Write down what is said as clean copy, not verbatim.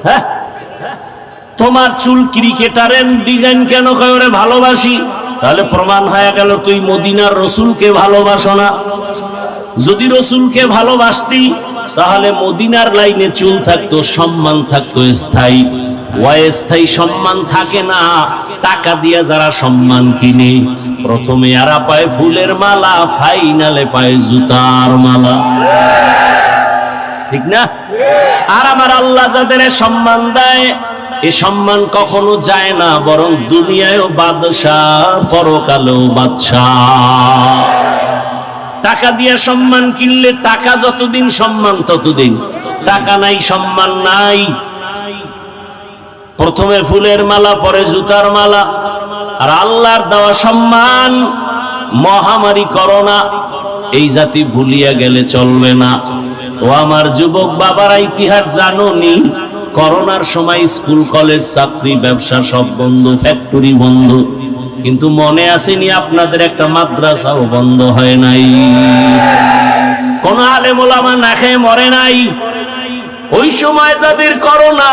হ্যাঁ, তোমার চুল ক্রিকেটারের ডিজাইন কেন কয় ওরে ভালোবাসি? তাহলে প্রমাণ হয়ে গেল তুই মদিনার রসুলকে ভালোবাসো না। যদি রসুলকে ভালোবাসতি তাহলে মদিনার লাইনে চুল থাকতো, সম্মান থাকতো স্থায়ী। অস্থায়ী সম্মান থাকে না, টাকা দিয়ে যারা সম্মান কিনে, প্রথমে এরা পায় ফুলের মালা, ফাইনালে পায় জুতার মালা, ঠিক না? আর আমার আল্লাহ যাদের সম্মান দেয়, এ সম্মান কখনো যায় না, বরং দুনিয়ায়ও বাদশাহ, পরকালেও বাদশাহ। টাকা দিয়ে সম্মান কিনলে টাকা যতদিন সম্মান ততদিন, টাকা নাই সম্মান নাই। প্রথমে ফুলের মালা, পরে জুতার মালা। আর আল্লাহর দেওয়া সম্মান, মহামারী করোনা, এই জাতি ভুলিয়া গেলে চলবে না। ও আমার যুবক বাবারা, ইতিহাস জানোনি? করোনার সময় স্কুল কলেজ চাকরি ব্যবসা সব বন্ধ, ফ্যাক্টরি বন্ধ, কিন্তু মনে আসেনি আপনাদের একটা মাদ্রাসাও বন্ধ হয় নাই। কোন আলেম ওলামা না খেয়ে মরে নাই। ওই সময় যাদের করোনা,